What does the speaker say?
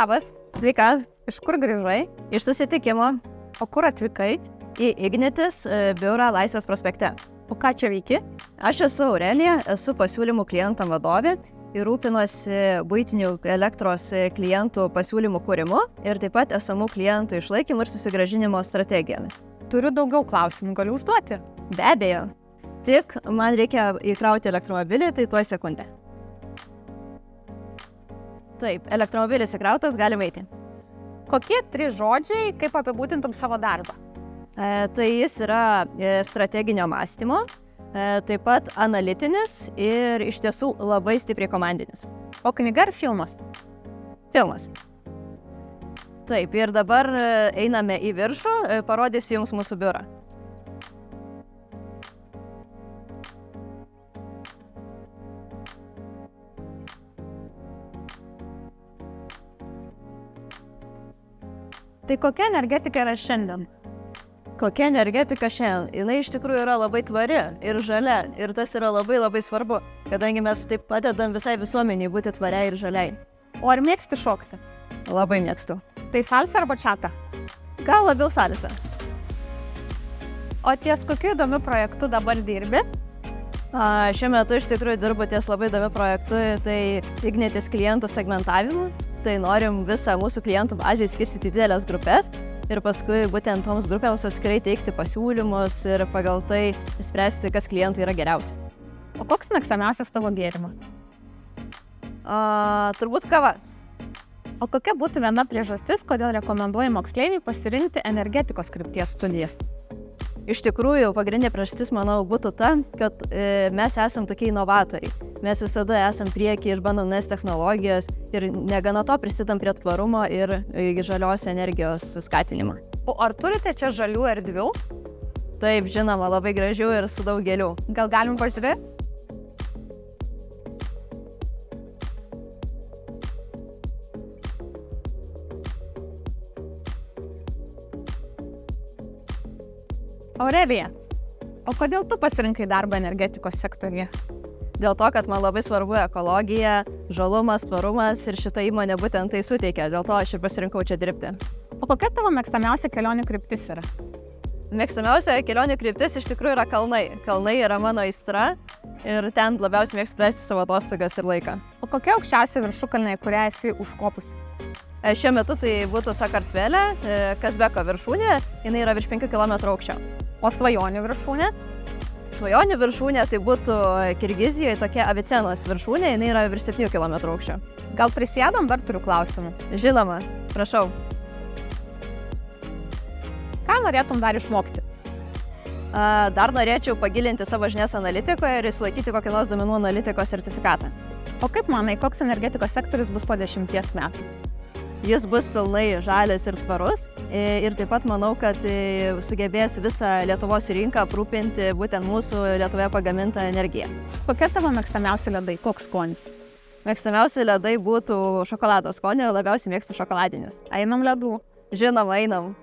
Labas. Sveika, iš kur grįžai? Iš susitikimo O kur atvykai? į Ignitis biurą Laisvės prospekte. O ką čia veiki? Aš esu Aurelija, esu pasiūlymų klientam vadovė ir rūpinosi buitinių elektros klientų pasiūlymų kūrimu ir taip pat esamų klientų išlaikymu ir susigrąžinimo strategijomis. Turiu daugiau klausimų, galiu užduoti? Be abejo, tik man reikia įkrauti elektromobilį, tai tuoj sekundę. Taip, elektromobilis įkrautas, galim eiti. Kokie 3 žodžiai, kaip apibūdintum savo darbą? Tai jis yra strateginio mąstymo, taip pat analitinis ir iš tiesų labai stipriai komandinis. O knyga ar filmas? Filmas. Taip, ir dabar einame į viršų, parodysiu jums mūsų biurą. Tai kokia energetika yra šiandien? Kokia energetika šiandien? Jinai iš tikrųjų yra labai tvari ir žalia ir tas yra labai svarbu, kadangi mes taip padedam visai visuomeniai būti tvariai ir žaliai. O ar mėgsti šokti? Labai mėgstu. Tai salsa ar bačata? Gal labiau salsa. O ties kokiu įdomiu projektu dabar dirbi? Šiuo metu iš tikrųjų dirbu ties labai įdomiu projektu, tai Ignitis klientų segmentavimu. Tai norim visą mūsų klientų bazę skirstyti didelės grupės ir paskui būtent toms grupėms atskirai teikti pasiūlymus ir pagal tai spręsti, kas klientui yra geriausia. O koks mėgstamiausias tavo gėrimas? Turbūt kava. O kokia būtų viena priežastis, kodėl rekomenduoji moksleiviai pasirinkti energetikos krypties studijas? Iš tikrųjų, pagrindinė priežastis, manau, būtų ta, kad mes esam tokie inovatoriai. Mes visada esam prieky, išbandom naujas technologijas ir negana to prisidam prie tvarumo ir žalios energijos skatinimo. O ar turite čia žalių erdvių? Taip, žinoma, labai gražių ir su daug gėlių. Gal galim pažiūrėti? Aurelija, o kodėl tu pasirinkai darbą energetikos sektoriuje? Dėl to, kad man labai svarbu ekologija, žalumas, tvarumas ir šita įmonė būtent tai suteikia, dėl to aš ir pasirinkau čia dirbti. O kokia tavo mėgstamiausia kelionių kryptis yra? Mėgstamiausia kelionių kryptis iš tikrųjų yra kalnai. Kalnai yra mano aistra ir ten labiausiai mėgstu leisti savo atostogas ir laiką. O kokia aukščiausia viršukalnė, kurią esi užkopus? Šiuo metu tai būtų Sakartvelė, Kazbeko viršūnė, jinai yra virš 5 km aukščio. O svajonių viršūnė? Svajonių viršūnė tai būtų Kirgizijoje tokia Avicenos viršūnė, jinai yra virš 7 km aukščio. Gal prisėdam, dar turiu klausimų? Žinoma, prašau. Ką norėtum dar išmokti? Dar norėčiau pagilinti savo žinias analitikoje ir išsilaikyti kokį nors duomenų analitikos sertifikatą. O kaip manai, koks energetikos sektorius bus po 10 metų? Jis bus pilnai žalias ir tvarus ir taip pat manau, kad sugebės visą Lietuvos rinką aprūpinti būtent mūsų Lietuvoje pagamintą energiją. Kokie tavo mėgstamiausi ledai? Koks skonis? Mėgstamiausi ledai būtų šokolado skonio, labiausiai mėgstu šokoladinius. Einam ledų? Žinoma, einam.